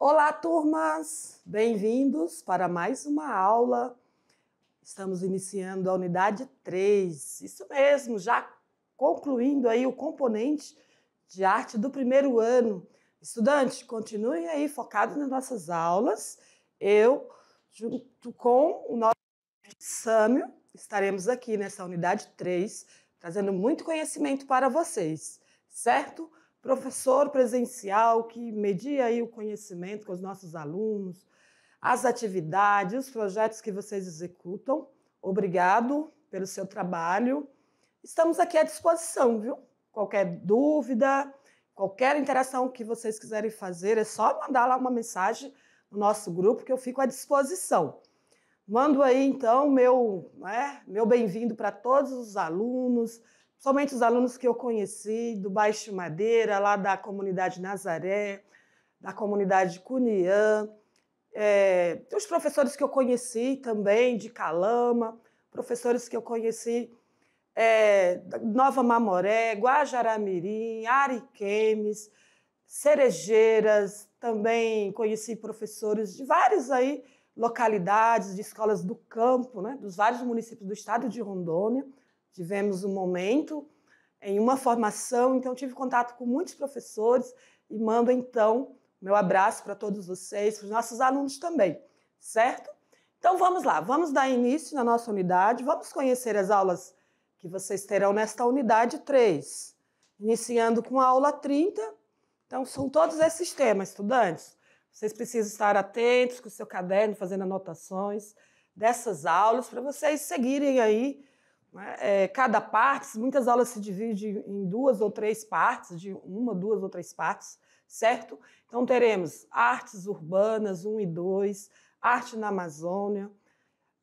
Olá, turmas! Bem-vindos para mais uma aula. Estamos iniciando a unidade 3. Isso mesmo, já concluindo aí o componente de arte do primeiro ano. Estudantes, continuem aí focados nas nossas aulas. Eu, junto com o nosso Sâmio, estaremos aqui nessa unidade 3, trazendo muito conhecimento para vocês, certo? Professor presencial que media aí o conhecimento com os nossos alunos, as atividades, os projetos que vocês executam. Obrigado pelo seu trabalho. Estamos aqui à disposição, viu? Qualquer dúvida, qualquer interação que vocês quiserem fazer, é só mandar lá uma mensagem no nosso grupo que eu fico à disposição. Mando aí, então, meu bem-vindo para todos os alunos, somente os alunos que eu conheci, do Baixo Madeira, lá da comunidade Nazaré, da comunidade Cuniã, os professores que eu conheci também, de Calama, professores que eu conheci Nova Mamoré, Guajará-Mirim, Ariquemes, Cerejeiras, também conheci professores de vários aí, localidades, de escolas do campo, né, dos vários municípios do estado de Rondônia. Tivemos um momento em uma formação, então tive contato com muitos professores e mando, então, meu abraço para todos vocês, para os nossos alunos também, certo? Então, vamos lá, vamos dar início na nossa unidade, vamos conhecer as aulas que vocês terão nesta unidade 3, iniciando com a aula 30. Então, são todos esses temas, estudantes. Vocês precisam estar atentos com o seu caderno, fazendo anotações dessas aulas, para vocês seguirem aí, né, cada parte. Muitas aulas se dividem em 2 ou 3 partes, de 1, 2 ou 3 partes, certo? Então, teremos artes urbanas 1 e 2, arte na Amazônia,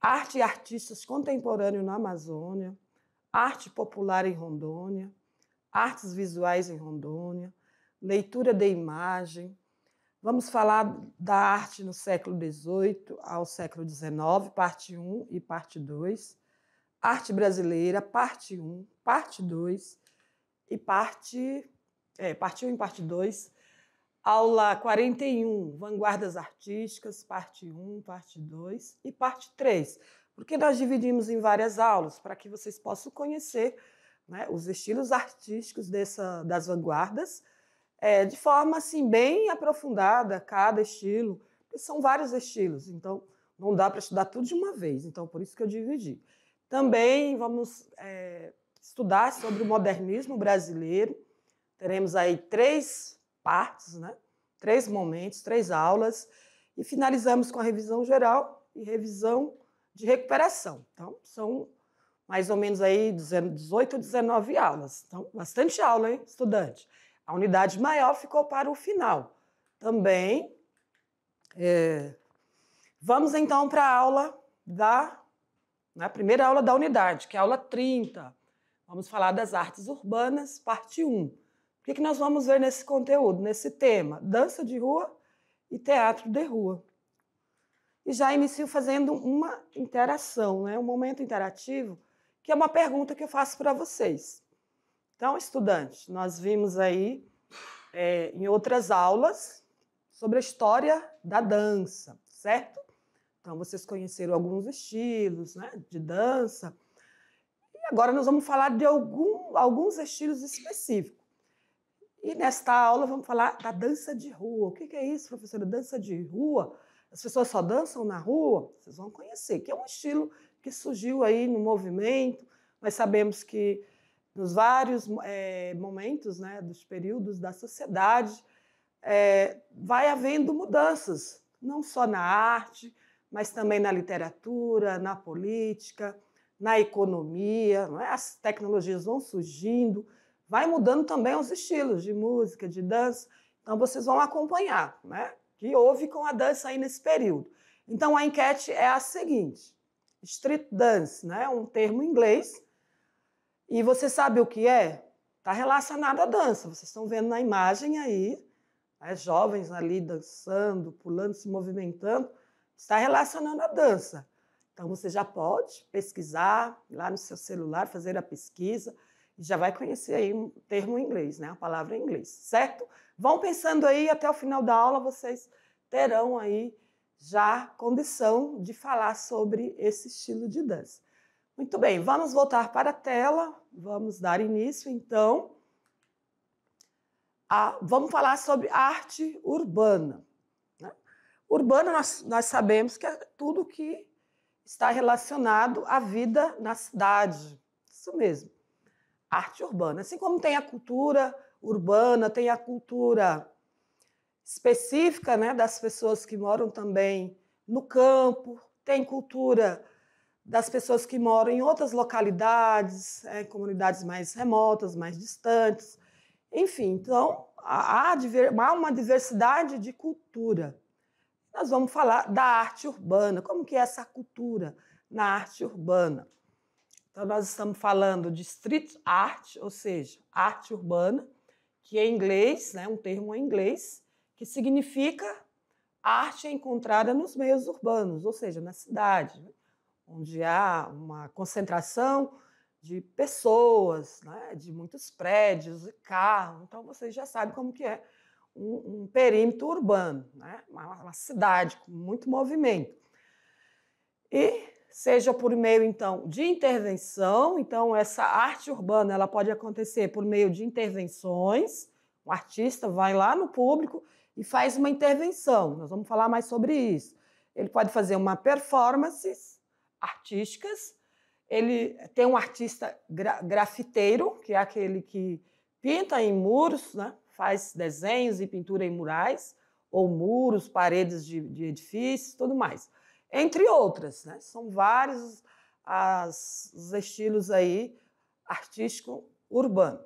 arte e artistas contemporâneos na Amazônia, arte popular em Rondônia, artes visuais em Rondônia, leitura de imagem. Vamos falar da arte no século XVIII ao século XIX, parte 1 e parte 2. Arte brasileira, parte 1, parte 2 e parte 1 e parte 2. Aula 41, vanguardas artísticas, parte 1, parte 2 e parte 3. Porque nós dividimos em várias aulas, para que vocês possam conhecer, né, os estilos artísticos das vanguardas, de forma assim, bem aprofundada, cada estilo, porque são vários estilos, então não dá para estudar tudo de uma vez, então por isso que eu dividi. Também vamos estudar sobre o modernismo brasileiro, teremos aí 3 partes, né? 3 momentos, 3 aulas, e finalizamos com a revisão geral e revisão de recuperação. Então, são mais ou menos aí 18 ou 19 aulas, então bastante aula, hein, estudante? A unidade maior ficou para o final. Também, vamos então para a aula a primeira aula da unidade, que é a aula 30. Vamos falar das artes urbanas, parte 1. O que nós vamos ver nesse conteúdo, nesse tema? Dança de rua e teatro de rua. E já inicio fazendo uma interação, né? Um momento interativo, que é uma pergunta que eu faço para vocês. Então, estudantes, nós vimos aí em outras aulas sobre a história da dança, certo? Então, vocês conheceram alguns estilos, né, de dança. E agora nós vamos falar de alguns estilos específicos. E nesta aula vamos falar da dança de rua. O que é isso, professora? Dança de rua? As pessoas só dançam na rua? Vocês vão conhecer, que é um estilo que surgiu aí no movimento. Nós sabemos que nos vários momentos, né, dos períodos da sociedade, vai havendo mudanças, não só na arte, mas também na literatura, na política, na economia, não é? As tecnologias vão surgindo, vai mudando também os estilos de música, de dança, então vocês vão acompanhar, né? Que houve com a dança aí nesse período. Então a enquete é a seguinte: street dance, né? Um termo em inglês. E você sabe o que é? Está relacionado à dança. Vocês estão vendo na imagem aí, jovens ali dançando, pulando, se movimentando. Está relacionando à dança. Então, você já pode pesquisar lá no seu celular, fazer a pesquisa, e já vai conhecer aí um termo em inglês, né? A palavra em inglês, certo? Vão pensando aí, até o final da aula vocês terão aí já condição de falar sobre esse estilo de dança. Muito bem, vamos voltar para a tela, vamos dar início, então, vamos falar sobre arte urbana. Né? Urbana, nós sabemos que é tudo que está relacionado à vida na cidade, isso mesmo, arte urbana. Assim como tem a cultura urbana, tem a cultura específica, né, das pessoas que moram também no campo, tem cultura das pessoas que moram em outras localidades, comunidades mais remotas, mais distantes. Enfim, então, há uma diversidade de cultura. Nós vamos falar da arte urbana, como que é essa cultura na arte urbana. Então, nós estamos falando de street art, ou seja, arte urbana, que é em inglês, né, um termo em inglês, que significa arte encontrada nos meios urbanos, ou seja, na cidade, né, onde há uma concentração de pessoas, né, de muitos prédios e carros. Então, vocês já sabem como que é um perímetro urbano, né, uma cidade com muito movimento. E seja por meio, então, de intervenção, então essa arte urbana ela pode acontecer por meio de intervenções, o artista vai lá no público e faz uma intervenção, nós vamos falar mais sobre isso. Ele pode fazer uma performances artísticas, ele tem um artista grafiteiro, que é aquele que pinta em muros, né? Faz desenhos e pintura em murais, ou muros, paredes de edifícios, tudo mais. Entre outras, né? São vários os estilos aí artístico urbano.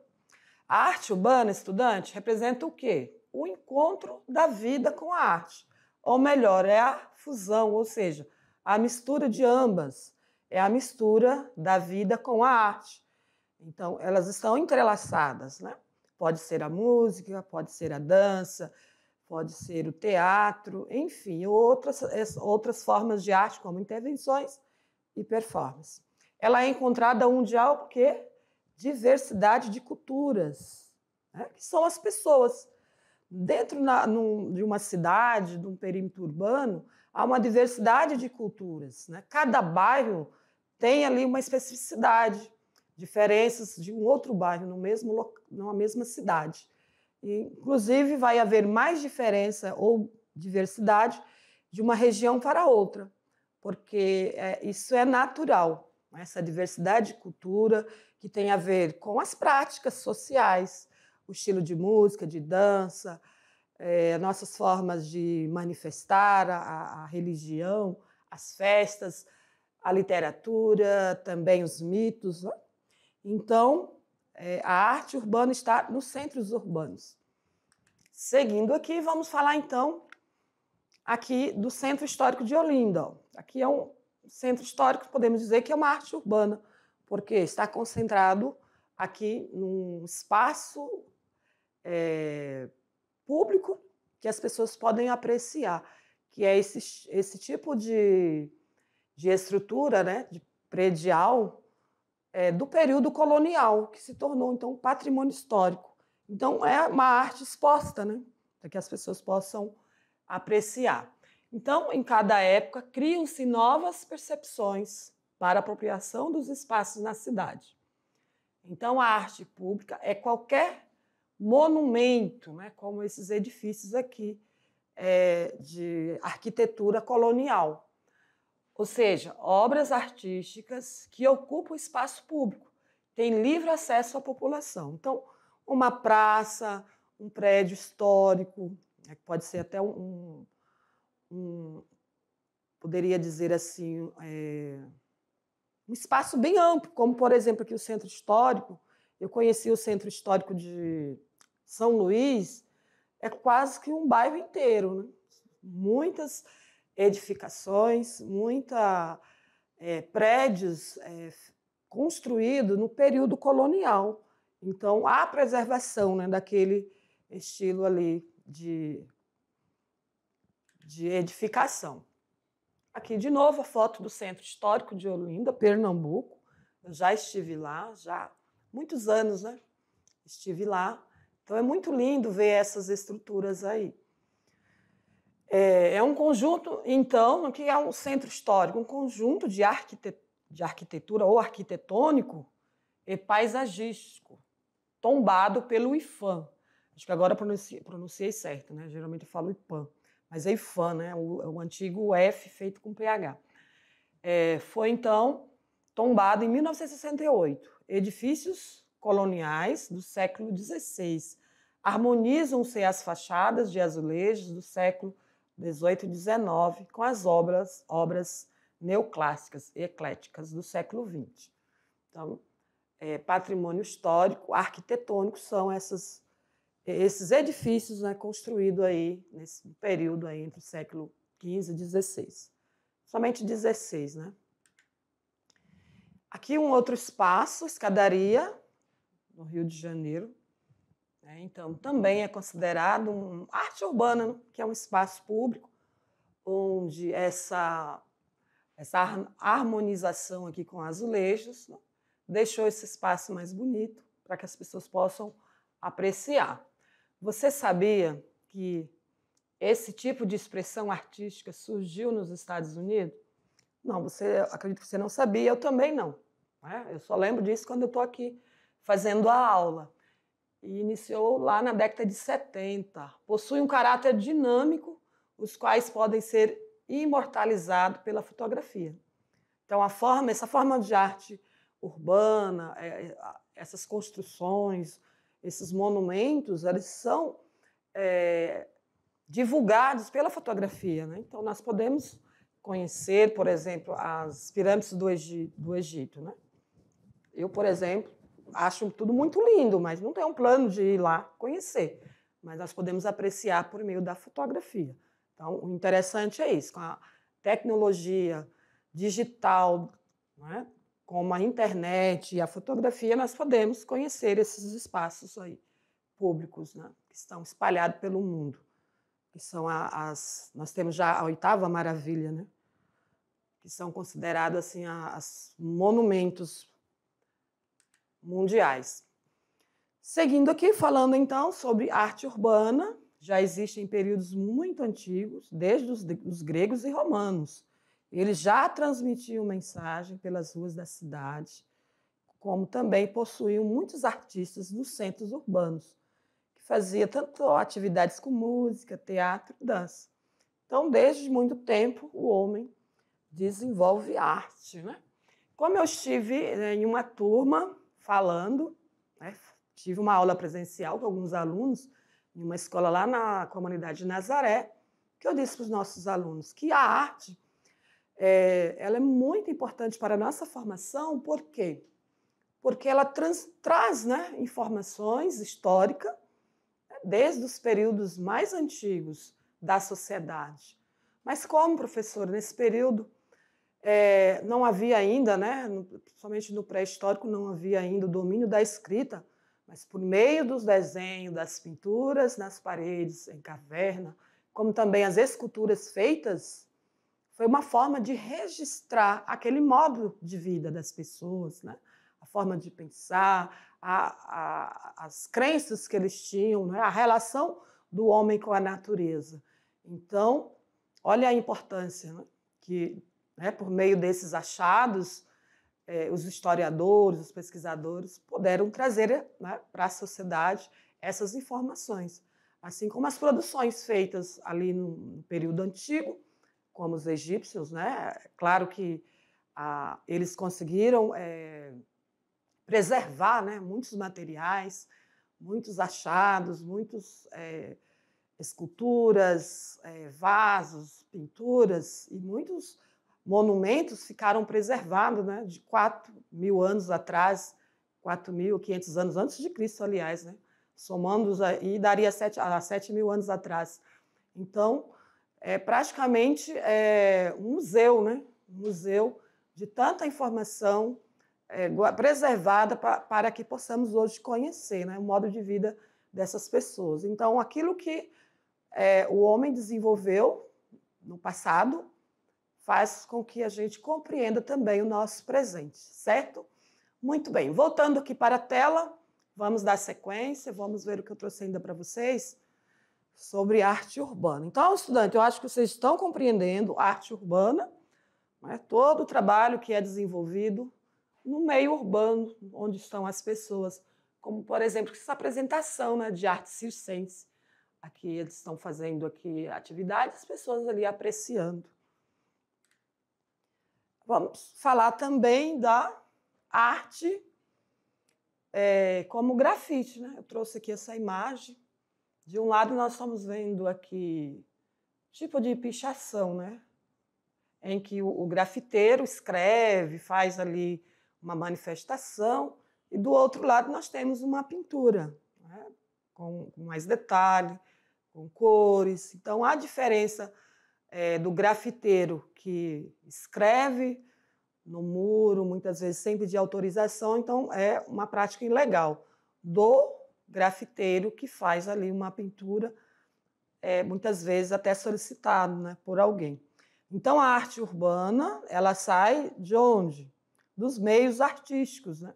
A arte urbana, estudante, representa o quê? O encontro da vida com a arte. Ou melhor, é a fusão, ou seja, a mistura de ambas. É a mistura da vida com a arte. Então, elas estão entrelaçadas, né? Pode ser a música, pode ser a dança, pode ser o teatro, enfim, outras formas de arte, como intervenções e performance. Ela é encontrada onde há o quê? Diversidade de culturas, né? Que são as pessoas. Dentro de uma cidade, de um perímetro urbano, há uma diversidade de culturas, né? Cada bairro tem ali uma especificidade, diferenças de um outro bairro numa mesma cidade. E, inclusive, vai haver mais diferença ou diversidade de uma região para outra, porque isso é natural, essa diversidade de cultura que tem a ver com as práticas sociais, o estilo de música, de dança, nossas formas de manifestar a religião, as festas, a literatura, também os mitos, né? Então, a arte urbana está nos centros urbanos. Seguindo aqui, vamos falar então aqui do Centro Histórico de Olinda. Aqui é um centro histórico, podemos dizer que é uma arte urbana, porque está concentrado aqui num espaço público que as pessoas podem apreciar, que é esse tipo de estrutura, né, de predial, do período colonial, que se tornou, então, patrimônio histórico. Então, é uma arte exposta, né, para que as pessoas possam apreciar. Então, em cada época, criam-se novas percepções para a apropriação dos espaços na cidade. Então, a arte pública é qualquer monumento, né, como esses edifícios aqui, de arquitetura colonial. Ou seja, obras artísticas que ocupam o espaço público, têm livre acesso à população. Então, uma praça, um prédio histórico, pode ser até poderia dizer assim, um espaço bem amplo, como, por exemplo, aqui o Centro Histórico. Eu conheci o Centro Histórico de São Luís, é quase que um bairro inteiro, né? Muitas edificações, prédios construídos no período colonial. Então, há preservação, né, daquele estilo ali de edificação. Aqui, de novo, a foto do Centro Histórico de Olinda, Pernambuco. Eu já estive lá, já há muitos anos, né? Estive lá. Então, é muito lindo ver essas estruturas aí. É um conjunto, então, que é um centro histórico, um conjunto de arquitetura ou arquitetônico e paisagístico, tombado pelo IPHAN. Acho que agora pronunciei certo, né? Geralmente eu falo IPAN, mas é IPHAN, né? O antigo F feito com PH. Foi, então, tombado em 1968. Edifícios coloniais do século XVI. Harmonizam-se as fachadas de azulejos do século XVIII e XIX com as obras neoclássicas e ecléticas do século XX. Então, patrimônio histórico, arquitetônico, são esses edifícios, né, construídos aí nesse período aí entre o século XV e XVI. Somente 16, né? Aqui um outro espaço, escadaria, no Rio de Janeiro. Então, também é considerado uma arte urbana, né? Que é um espaço público onde essa harmonização aqui com azulejos, né, deixou esse espaço mais bonito para que as pessoas possam apreciar. Você sabia que esse tipo de expressão artística surgiu nos Estados Unidos? Não, acredito que você não sabia, eu também não. Eu só lembro disso quando eu estou aqui fazendo a aula. E iniciou lá na década de 70. Possui um caráter dinâmico, os quais podem ser imortalizados pela fotografia. Então, essa forma de arte urbana, essas construções, esses monumentos, eles são divulgados pela fotografia, né? Então, nós podemos conhecer, por exemplo, as pirâmides do Egito, né? Eu, por exemplo, acho tudo muito lindo, mas não tenho um plano de ir lá conhecer. Mas nós podemos apreciar por meio da fotografia. Então, o interessante é isso, com a tecnologia digital, né, como a internet e a fotografia, nós podemos conhecer esses espaços aí, públicos, né, que estão espalhados pelo mundo. Que são nós temos já a 8ª maravilha, né, que são considerados assim, os monumentos mundiais. Seguindo aqui, falando então sobre arte urbana, já existem períodos muito antigos, desde os gregos e romanos. Eles já transmitiam mensagem pelas ruas da cidade, como também possuíam muitos artistas nos centros urbanos, que faziam tanto atividades com música, teatro e dança. Então, desde muito tempo, o homem desenvolve arte, né? Como eu estive em uma turma falando, né, tive uma aula presencial com alguns alunos em uma escola lá na comunidade de Nazaré, que eu disse para os nossos alunos que a arte ela é muito importante para a nossa formação. Por quê? Porque ela traz, né, informações históricas, né, desde os períodos mais antigos da sociedade. Mas como, professor, nesse período não havia ainda, né, principalmente no pré-histórico, não havia ainda o domínio da escrita, mas por meio dos desenhos, das pinturas nas paredes, em caverna, como também as esculturas feitas, foi uma forma de registrar aquele modo de vida das pessoas, né? A forma de pensar, as crenças que eles tinham, né? A relação do homem com a natureza. Então, olha a importância, né? Que, né, por meio desses achados, os historiadores, os pesquisadores puderam trazer, né, para a sociedade essas informações, assim como as produções feitas ali no período antigo, como os egípcios, né? Claro que eles conseguiram preservar, né, muitos materiais, muitos achados, muitas esculturas, vasos, pinturas e muitos monumentos ficaram preservados, né, de 4.000 anos atrás, 4.500 anos antes de Cristo, aliás, né? Somando-os aí, daria 7.000 anos atrás. Então, praticamente um museu, né? Um museu de tanta informação preservada para que possamos hoje conhecer, né, o modo de vida dessas pessoas. Então, aquilo que o homem desenvolveu no passado faz com que a gente compreenda também o nosso presente, certo? Muito bem, voltando aqui para a tela, vamos dar sequência, vamos ver o que eu trouxe ainda para vocês. sobre arte urbana. Então, estudante, eu acho que vocês estão compreendendo arte urbana, né? Todo o trabalho que é desenvolvido no meio urbano, onde estão as pessoas, como, por exemplo, essa apresentação, né, de arte circense. Aqui eles estão fazendo aqui atividades, as pessoas ali apreciando. Vamos falar também da arte como grafite, né? Eu trouxe aqui essa imagem. De um lado, nós estamos vendo aqui tipo de pichação, né? Em que o grafiteiro escreve, faz ali uma manifestação, e do outro lado nós temos uma pintura, né? Com mais detalhe, com cores. Então, a diferença do grafiteiro que escreve no muro, muitas vezes sem pedir autorização, então é uma prática ilegal. Do grafiteiro que faz ali uma pintura, muitas vezes até solicitado, né, por alguém. Então, a arte urbana, ela sai de onde? Dos meios artísticos, né?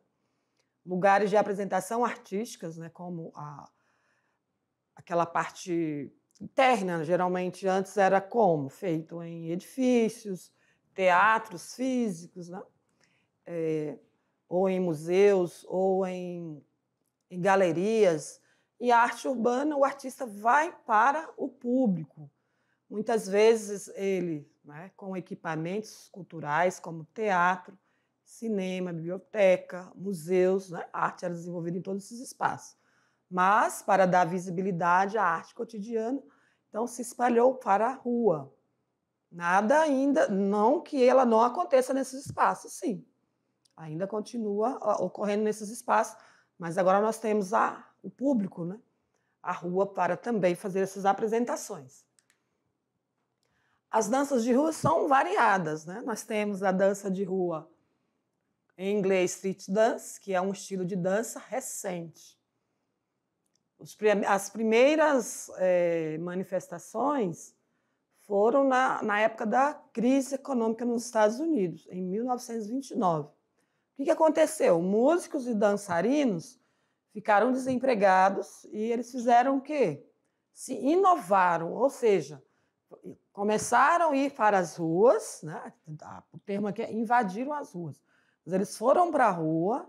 Lugares de apresentação artísticas, né, como aquela parte interna, geralmente antes era como? Feito em edifícios, teatros físicos, né? Ou em museus, ou em galerias. E a arte urbana, o artista vai para o público. Muitas vezes ele, né, com equipamentos culturais como teatro, cinema, biblioteca, museus, né? A arte era desenvolvida em todos esses espaços. Mas, para dar visibilidade à arte cotidiana, então se espalhou para a rua. Nada ainda, não que ela não aconteça nesses espaços, sim. Ainda continua ocorrendo nesses espaços, mas agora nós temos o público, né? A rua, para também fazer essas apresentações. As danças de rua são variadas, né? Nós temos a dança de rua, em inglês street dance, que é um estilo de dança recente. As primeiras manifestações foram na época da crise econômica nos Estados Unidos, em 1929. O que aconteceu? Músicos e dançarinos ficaram desempregados e eles fizeram o quê? Se inovaram, ou seja, começaram a ir para as ruas, né? O termo aqui é invadiram as ruas. Mas eles foram para a rua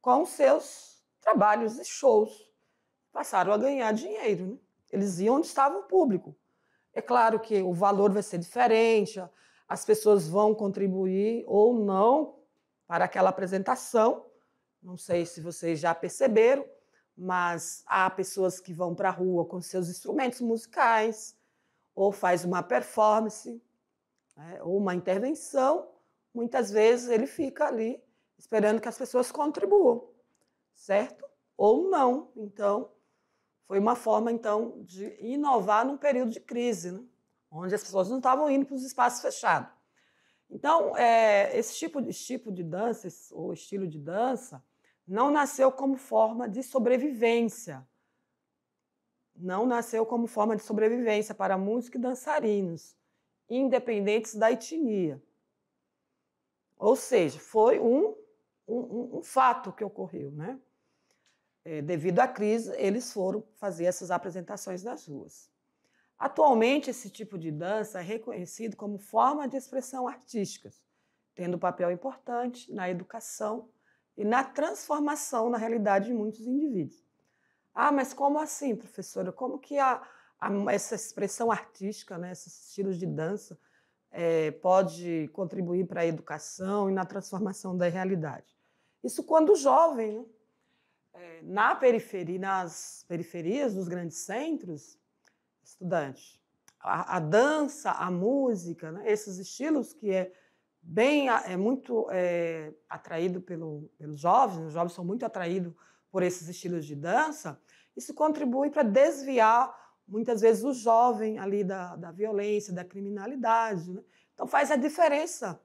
com seus trabalhos e shows, passaram a ganhar dinheiro, né? Eles iam onde estava o público. É claro que o valor vai ser diferente, as pessoas vão contribuir ou não para aquela apresentação. Não sei se vocês já perceberam, mas há pessoas que vão para a rua com seus instrumentos musicais, ou faz uma performance, né, ou uma intervenção. Muitas vezes ele fica ali esperando que as pessoas contribuam, certo? Ou não. Então, foi uma forma, então, de inovar num período de crise, né? Onde as pessoas não estavam indo para os espaços fechados. Então, esse tipo de dança, ou estilo de dança, não nasceu como forma de sobrevivência. Não nasceu como forma de sobrevivência para músicos e dançarinos, independentes da etnia. Ou seja, foi um fato que ocorreu, né? Devido à crise, eles foram fazer essas apresentações nas ruas. Atualmente, esse tipo de dança é reconhecido como forma de expressão artística, tendo um papel importante na educação e na transformação na realidade de muitos indivíduos. Ah, mas como assim, professora? Como que essa expressão artística, né, esses estilos de dança, pode contribuir para a educação e na transformação da realidade? Isso quando jovem, né? Nas periferias dos grandes centros, estudante, a dança, a música, né, esses estilos que é muito atraído pelos jovens, os jovens são muito atraídos por esses estilos de dança, isso contribui para desviar, muitas vezes, o jovem ali da violência, da criminalidade, né? Então, faz a diferença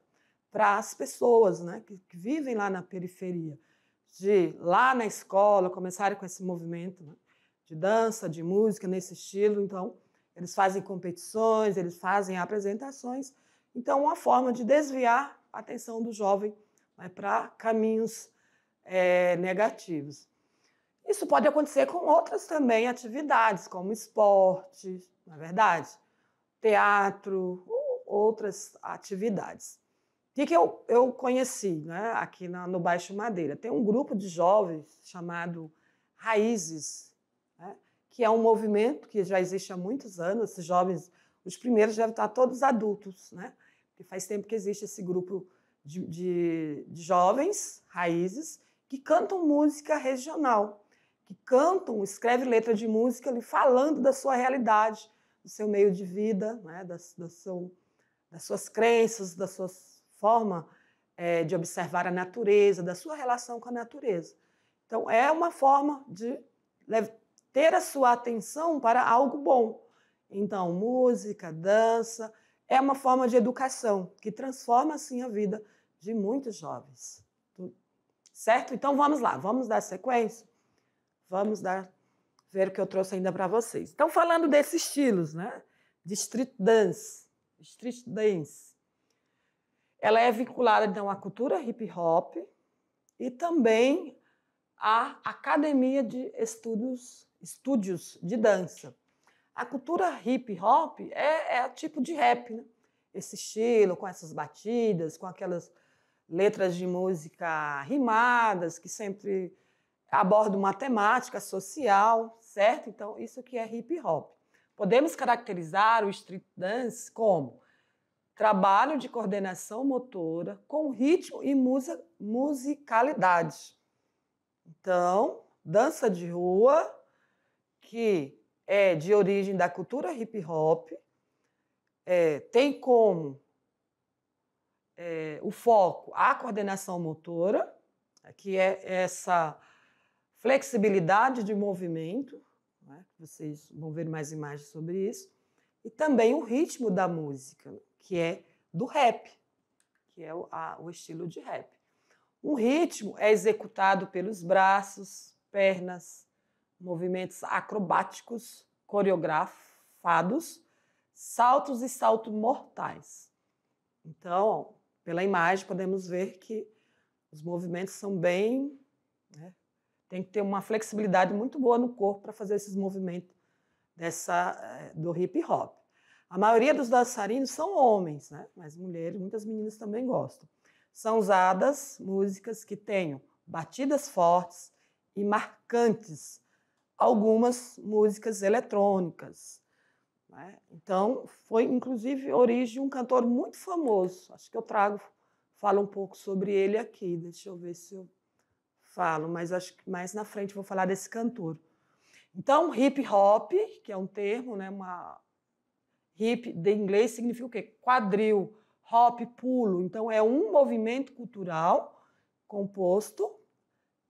para as pessoas, né, que vivem lá na periferia, de lá na escola começarem com esse movimento, né, de dança, de música, nesse estilo. Então, eles fazem competições, eles fazem apresentações. Então, uma forma de desviar a atenção do jovem, né, para caminhos negativos. Isso pode acontecer com outras também atividades, como esporte, não é verdade? Teatro, ou outras atividades. O que eu conheci, né, aqui no Baixo Madeira? Tem um grupo de jovens chamado Raízes, né, que é um movimento que já existe há muitos anos. Esses jovens, os primeiros devem estar todos adultos, né? Porque faz tempo que existe esse grupo de jovens, Raízes, que cantam música regional, que cantam, escrevem letra de música ali, falando da sua realidade, do seu meio de vida, né, das suas crenças, da sua forma de observar a natureza, da sua relação com a natureza. Então, é uma forma de ter a sua atenção para algo bom. Então, música, dança, é uma forma de educação que transforma, assim, a vida de muitos jovens. Certo? Então, vamos lá, vamos dar sequência? Vamos ver o que eu trouxe ainda para vocês. Então, falando desses estilos, né? De street dance. Street dance. Ela é vinculada, então, à cultura hip hop e também à academia de estúdios de dança. A cultura hip hop é tipo de rap, né? Esse estilo, com essas batidas, com aquelas letras de música rimadas, que sempre abordam uma temática social, certo? Então, isso que é hip hop. Podemos caracterizar o street dance como trabalho de coordenação motora com ritmo e musicalidade. Então, dança de rua, que é de origem da cultura hip hop, tem como o foco a coordenação motora, que é essa flexibilidade de movimento, né? Vocês vão ver mais imagens sobre isso, e também o ritmo da música, que é do rap, que é o estilo de rap. Um ritmo é executado pelos braços, pernas, movimentos acrobáticos, coreografados, saltos e saltos mortais. Então, pela imagem, podemos ver que os movimentos são bem... né? Tem que ter uma flexibilidade muito boa no corpo para fazer esses movimentos do hip hop. A maioria dos dançarinos são homens, né? Mas mulheres, muitas meninas também gostam. São usadas músicas que tenham batidas fortes e marcantes, algumas músicas eletrônicas, né? Então, foi inclusive origem de um cantor muito famoso. Acho que eu falo um pouco sobre ele aqui. Deixa eu ver se eu falo, mas acho que mais na frente vou falar desse cantor. Então, hip hop, que é um termo, né, hip de inglês significa o quê? Quadril, hop, pulo. Então, é um movimento cultural composto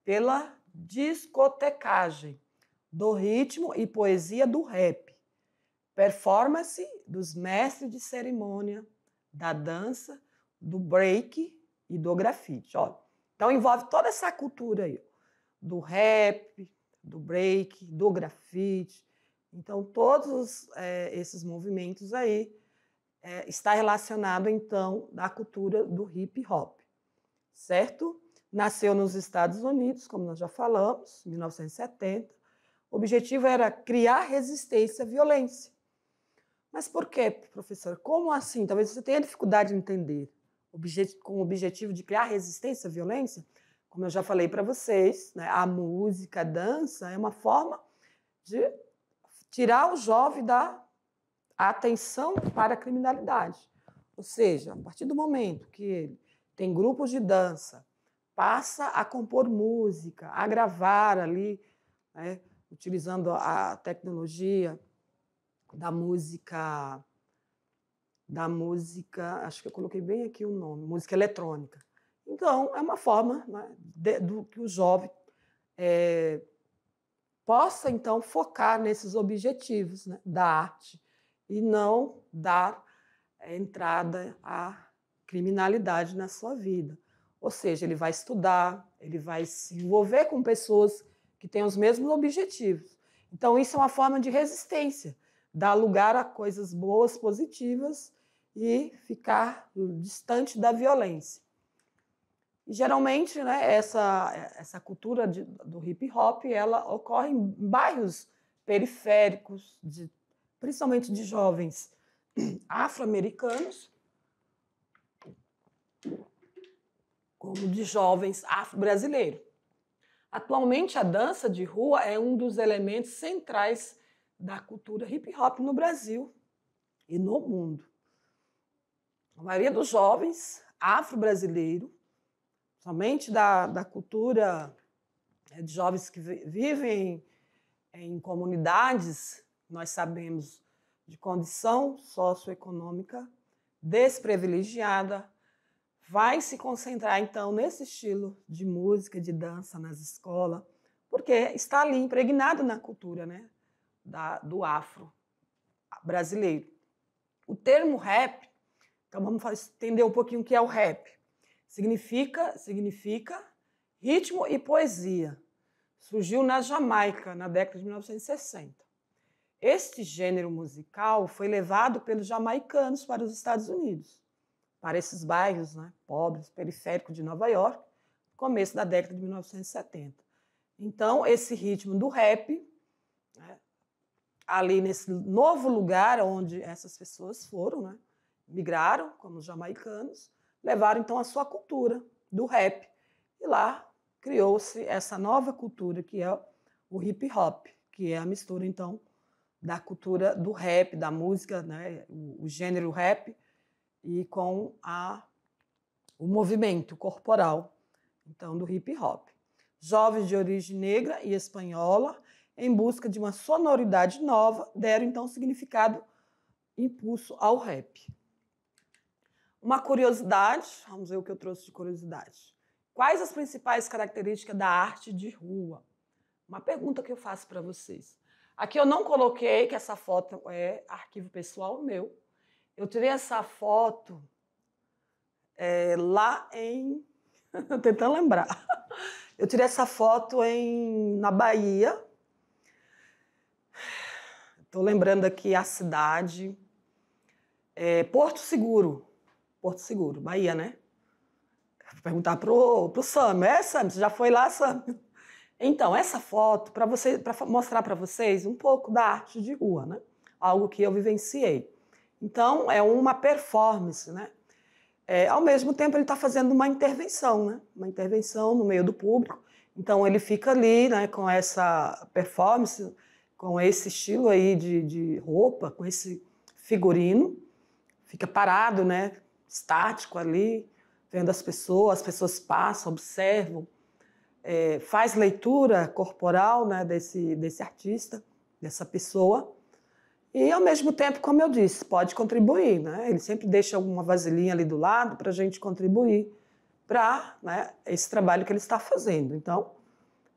pela discotecagem do ritmo e poesia do rap, performance dos mestres de cerimônia, da dança, do break e do grafite. Olha, então, envolve toda essa cultura aí, do rap, do break, do grafite. Então, todos esses movimentos aí está relacionado, então, à cultura do hip hop, certo? Nasceu nos Estados Unidos, como nós já falamos, em 1970. O objetivo era criar resistência à violência. Mas por quê, professor? Como assim? Talvez você tenha dificuldade de entender. Com o objetivo de criar resistência à violência, como eu já falei para vocês, né, a música, a dança é uma forma de tirar o jovem da atenção para a criminalidade. Ou seja, a partir do momento que ele tem grupos de dança, passa a compor música, a gravar ali, né, utilizando a tecnologia da música, acho que eu coloquei bem aqui o nome, música eletrônica. Então, é uma forma, né, do que o jovem possa, então, focar nesses objetivos, né, da arte e não dar entrada à criminalidade na sua vida. Ou seja, ele vai estudar, ele vai se envolver com pessoas que têm os mesmos objetivos. Então, isso é uma forma de resistência, dar lugar a coisas boas, positivas e ficar distante da violência. E geralmente, né, essa cultura do hip hop, ela ocorre em bairros periféricos, principalmente de jovens afro-americanos, como de jovens afro-brasileiros. Atualmente, a dança de rua é um dos elementos centrais da cultura hip hop no Brasil e no mundo. A maioria dos jovens afro-brasileiros, somente da cultura de jovens que vivem em comunidades, nós sabemos, de condição socioeconômica desprivilegiada, vai se concentrar, então, nesse estilo de música, de dança nas escolas, porque está ali impregnado na cultura, né, do afro brasileiro. O termo rap, então vamos entender um pouquinho o que é o rap. Significa ritmo e poesia. Surgiu na Jamaica, na década de 1960. Este gênero musical foi levado pelos jamaicanos para os Estados Unidos, para esses bairros, né, pobres, periféricos de Nova York, no começo da década de 1970. Então, esse ritmo do rap, né, ali nesse novo lugar onde essas pessoas foram, né, migraram, como os jamaicanos, levaram então a sua cultura do rap. E lá criou-se essa nova cultura, que é o hip hop, que é a mistura, então, da cultura do rap, da música, né, o gênero rap, e com o movimento corporal, então, do hip hop. Jovens de origem negra e espanhola, em busca de uma sonoridade nova, deram, então, significado, impulso ao rap. Uma curiosidade, vamos ver o que eu trouxe de curiosidade. Quais as principais características da arte de rua? Uma pergunta que eu faço para vocês. Aqui eu não coloquei que essa foto é arquivo pessoal meu. Eu tirei essa foto lá em... tentando lembrar. Eu tirei essa foto na Bahia. Estou lembrando aqui a cidade. Porto Seguro. Porto Seguro, Bahia, né? Vou perguntar pro Sam. Sam, você já foi lá, Sam? Então, essa foto, para mostrar para vocês um pouco da arte de rua, né? Algo que eu vivenciei. Então, é uma performance, né? Ao mesmo tempo, ele está fazendo uma intervenção, né? Uma intervenção no meio do público. Então, ele fica ali, né, com essa performance, com esse estilo aí de roupa, com esse figurino, fica parado, né? Estático ali, vendo as pessoas passam, observam, faz leitura corporal, né, desse artista, dessa pessoa, e, ao mesmo tempo, como eu disse, pode contribuir, né? Ele sempre deixa alguma vasilhinha ali do lado para a gente contribuir para, né, esse trabalho que ele está fazendo. Então,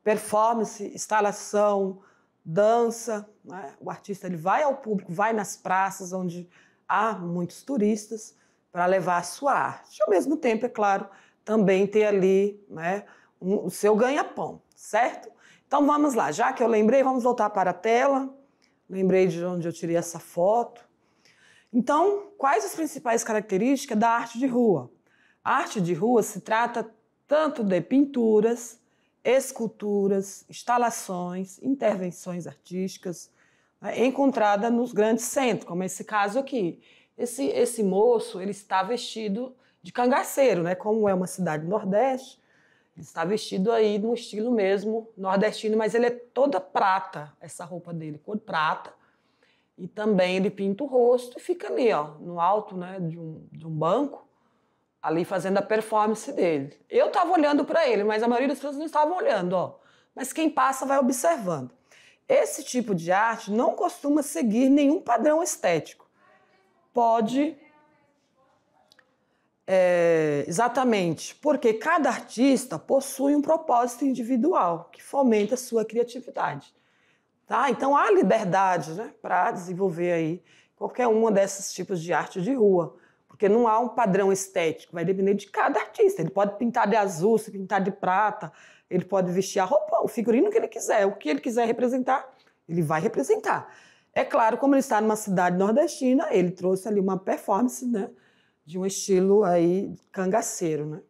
performance, instalação, dança, né? O artista ele vai ao público, vai nas praças onde há muitos turistas para levar a sua arte. Ao mesmo tempo, é claro, também ter ali, né, o seu ganha-pão, certo? Então, vamos lá. Já que eu lembrei, vamos voltar para a tela. Lembrei de onde eu tirei essa foto. Então, quais as principais características da arte de rua? A arte de rua se trata tanto de pinturas, esculturas, instalações, intervenções artísticas, né, encontrada nos grandes centros, como esse caso aqui. Esse moço, ele está vestido de cangaceiro, né? Como é uma cidade do Nordeste, ele está vestido aí no estilo mesmo nordestino, mas ele é toda prata, essa roupa dele, cor prata. E também ele pinta o rosto e fica ali, ó, no alto, né, de um banco, ali fazendo a performance dele. Eu estava olhando para ele, mas a maioria das pessoas não estavam olhando, ó. Mas quem passa vai observando. Esse tipo de arte não costuma seguir nenhum padrão estético. Pode... exatamente, porque cada artista possui um propósito individual que fomenta a sua criatividade. Tá? Então, há liberdade, né, para desenvolver aí qualquer uma desses tipos de arte de rua, porque não há um padrão estético, vai depender de cada artista. Ele pode pintar de azul, se pintar de prata, ele pode vestir a roupa, o figurino que ele quiser, o que ele quiser representar, ele vai representar. É claro, como ele está numa cidade nordestina, ele trouxe ali uma performance, né, de um estilo aí cangaceiro, né?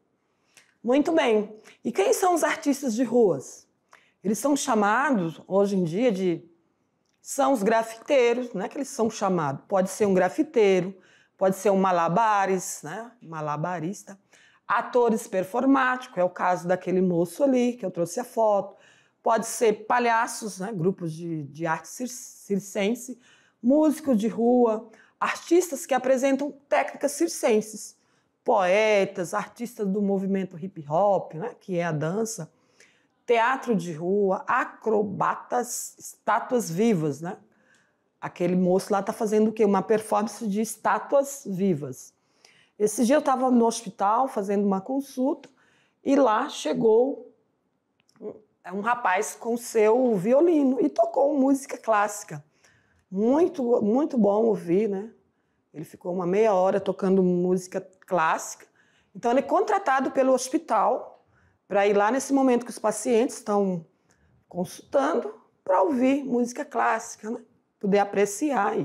Muito bem. E quem são os artistas de ruas? Eles são chamados, hoje em dia, são os grafiteiros, né? Que eles são chamados. Pode ser um grafiteiro, pode ser um malabares, né? Malabarista. Atores performáticos, é o caso daquele moço ali, que eu trouxe a foto. Pode ser palhaços, né? Grupos de arte circense, músicos de rua, artistas que apresentam técnicas circenses, poetas, artistas do movimento hip hop, né? Que é a dança, teatro de rua, acrobatas, estátuas vivas, né? Aquele moço lá está fazendo o quê? Uma performance de estátuas vivas. Esse dia eu estava no hospital fazendo uma consulta e lá chegou um rapaz com seu violino e tocou música clássica. Muito, muito bom ouvir, né? Ele ficou uma meia hora tocando música clássica. Então ele é contratado pelo hospital para ir lá nesse momento que os pacientes estão consultando para ouvir música clássica, né? Poder apreciar.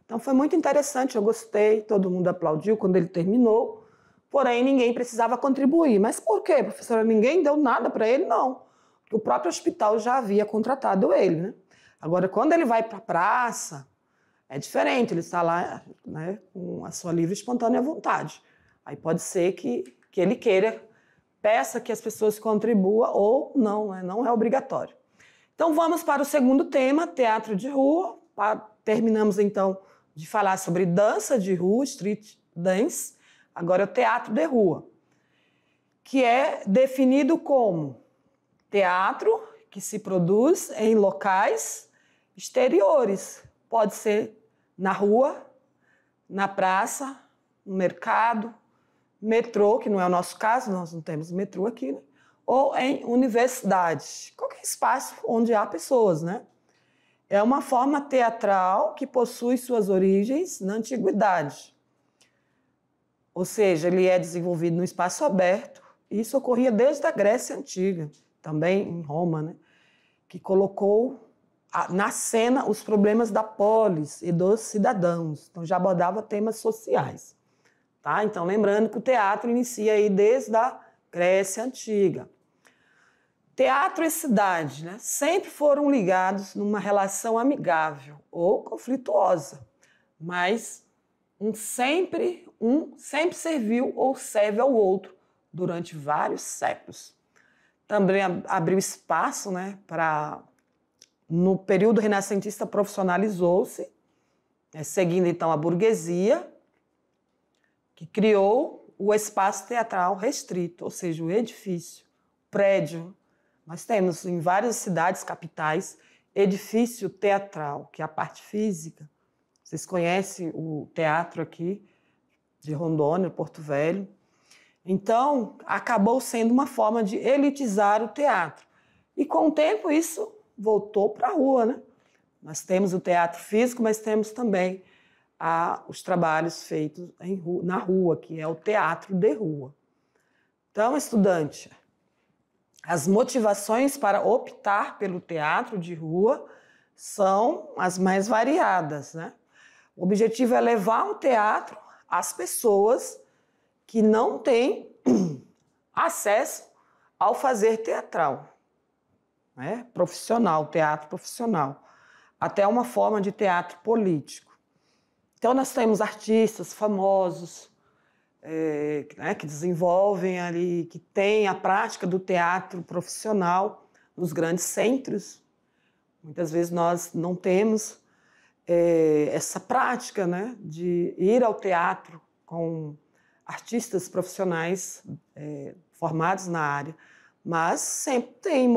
Então foi muito interessante, eu gostei, todo mundo aplaudiu quando ele terminou, porém ninguém precisava contribuir. Mas por quê, professora? Ninguém deu nada para ele? Não, porque o próprio hospital já havia contratado ele, né? Agora, quando ele vai para a praça, é diferente, ele está lá, né, com a sua livre e espontânea vontade. Aí pode ser que ele queira, peça que as pessoas contribuam ou não, né? Não é obrigatório. Então vamos para o segundo tema, teatro de rua. Terminamos então de falar sobre dança de rua, street dance. Agora é o teatro de rua, que é definido como teatro que se produz em locais exteriores. Pode ser na rua, na praça, no mercado, metrô, que não é o nosso caso, nós não temos metrô aqui, né? Ou em universidade, qualquer espaço onde há pessoas, né? É uma forma teatral que possui suas origens na antiguidade. Ou seja, ele é desenvolvido no espaço aberto. Isso ocorria desde a Grécia Antiga, também em Roma, né? Que colocou na cena os problemas da polis e dos cidadãos. Então já abordava temas sociais. Tá? Então lembrando que o teatro inicia aí desde a Grécia Antiga. Teatro e cidade, né, sempre foram ligados numa relação amigável ou conflituosa, mas um sempre serviu ou serve ao outro durante vários séculos. Também abriu espaço, né, no período renascentista profissionalizou-se, seguindo então a burguesia, que criou o espaço teatral restrito, ou seja, o edifício, o prédio. Nós temos em várias cidades capitais edifício teatral, que é a parte física. Vocês conhecem o teatro aqui de Rondônia, Porto Velho. Então, acabou sendo uma forma de elitizar o teatro. E com o tempo isso voltou para a rua, né? Nós temos o teatro físico, mas temos também os trabalhos feitos na rua, que é o teatro de rua. Então, estudante, as motivações para optar pelo teatro de rua são as mais variadas, né? O objetivo é levar o teatro às pessoas que não têm acesso ao fazer teatral, né? Profissional, teatro profissional, até uma forma de teatro político. Então, nós temos artistas famosos, né, que desenvolvem ali, que têm a prática do teatro profissional nos grandes centros. Muitas vezes nós não temos essa prática, né, de ir ao teatro com artistas profissionais formados na área, mas sempre tem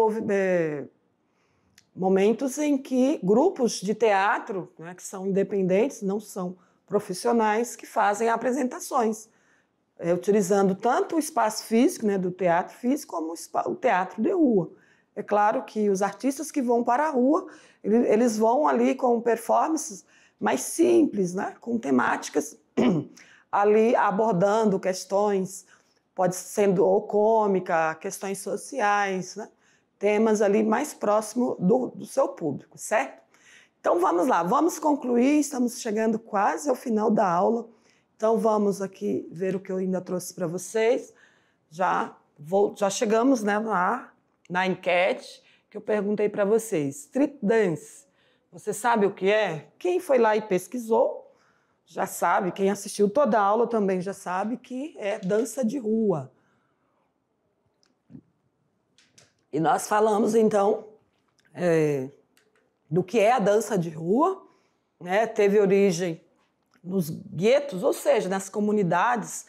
momentos em que grupos de teatro, né, que são independentes, não são profissionais, que fazem apresentações, utilizando tanto o espaço físico, né, do teatro físico, como o teatro de rua. É claro que os artistas que vão para a rua, eles vão ali com performances mais simples, né, com temáticas ali abordando questões, pode ser ou cômica, questões sociais, né, temas ali mais próximos do seu público, certo? Então vamos lá, vamos concluir, estamos chegando quase ao final da aula. Então vamos aqui ver o que eu ainda trouxe para vocês, já já chegamos, né, na enquete que eu perguntei para vocês. Street dance, você sabe o que é? Quem foi lá e pesquisou já sabe, quem assistiu toda a aula também já sabe que é dança de rua. E nós falamos, então, do que é a dança de rua, né? Teve origem nos guetos, ou seja, nas comunidades,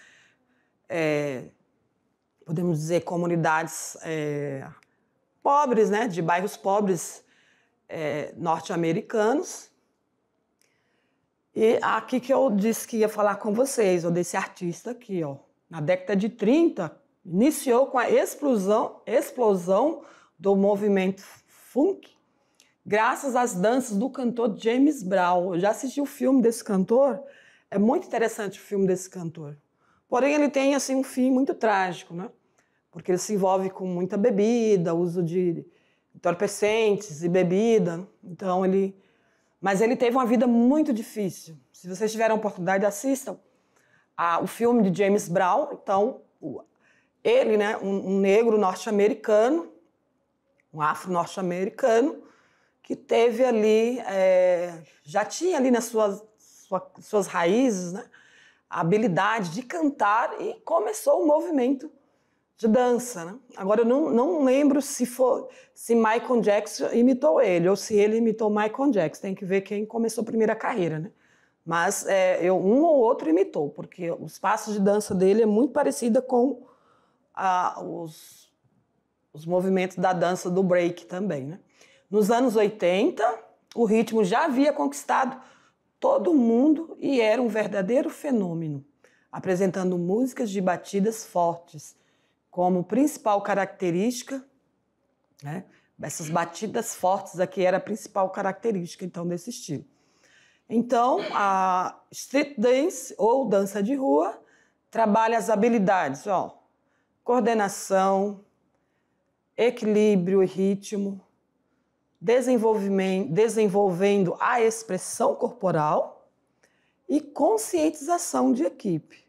podemos dizer comunidades pobres, né? De bairros pobres norte-americanos. E aqui que eu disse que ia falar com vocês, ou desse artista aqui, ó. Na década de 30, iniciou com a explosão do movimento funk, graças às danças do cantor James Brown. Eu já assisti o filme desse cantor, é muito interessante o filme desse cantor. Porém, ele tem assim, um fim muito trágico, né? Porque ele se envolve com muita bebida, uso de entorpecentes e bebida. Então, mas ele teve uma vida muito difícil. Se vocês tiverem a oportunidade, assistam o filme de James Brown. Então, ele, né, um negro norte-americano, um afro-norte-americano, que teve ali, já tinha ali nas suas raízes, né, a habilidade de cantar e começou o movimento de dança, né? Agora, eu não lembro se Michael Jackson imitou ele ou se ele imitou Michael Jackson. Tem que ver quem começou a primeira carreira, né? Mas um ou outro imitou, porque os passos de dança dele é muito parecida com os movimentos da dança do break também, né? Nos anos 80, o ritmo já havia conquistado todo mundo e era um verdadeiro fenômeno, apresentando músicas de batidas fortes como principal característica, né? Essas batidas fortes aqui era a principal característica, então, desse estilo. Então, a street dance, ou dança de rua, trabalha as habilidades, coordenação, equilíbrio e ritmo, desenvolvendo a expressão corporal e conscientização de equipe.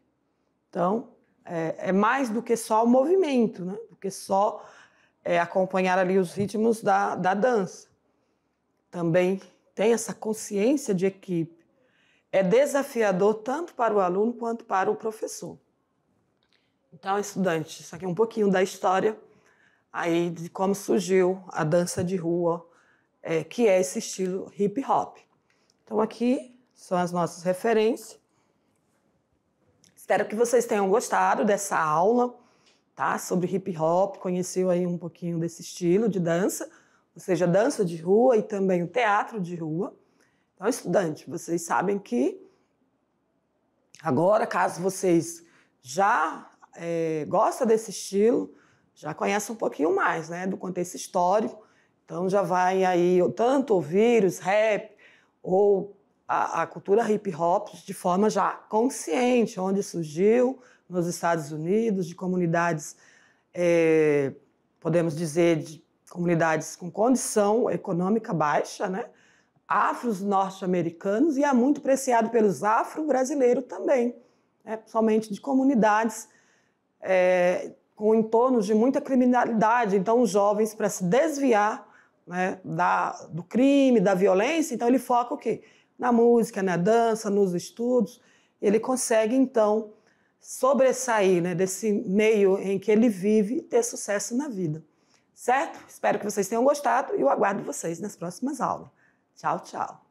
Então, é mais do que só o movimento, né? Do que só acompanhar ali os ritmos da dança. Também tem essa consciência de equipe. É desafiador tanto para o aluno quanto para o professor. Então, estudante, isso aqui é um pouquinho da história aí de como surgiu a dança de rua, que é esse estilo hip hop. Então, aqui são as nossas referências. Espero que vocês tenham gostado dessa aula, tá? Sobre hip hop, conheceu aí um pouquinho desse estilo de dança, ou seja, dança de rua e também o teatro de rua. Então, estudante, vocês sabem que agora, caso vocês já gostam desse estilo, já conhecem um pouquinho mais, né, do contexto histórico, então já vai aí tanto ouvir os rap ou a cultura hip hop de forma já consciente, onde surgiu nos Estados Unidos, de comunidades, podemos dizer, de comunidades com condição econômica baixa, né? Afros norte-americanos, e é muito apreciado pelos afro-brasileiros também, né? Principalmente de comunidades com entornos de muita criminalidade. Então, os jovens, para se desviar, né, do crime, da violência, então ele foca o quê? Na música, na dança, nos estudos. Ele consegue, então, sobressair, né, desse meio em que ele vive e ter sucesso na vida. Certo? Espero que vocês tenham gostado e eu aguardo vocês nas próximas aulas. Tchau, tchau.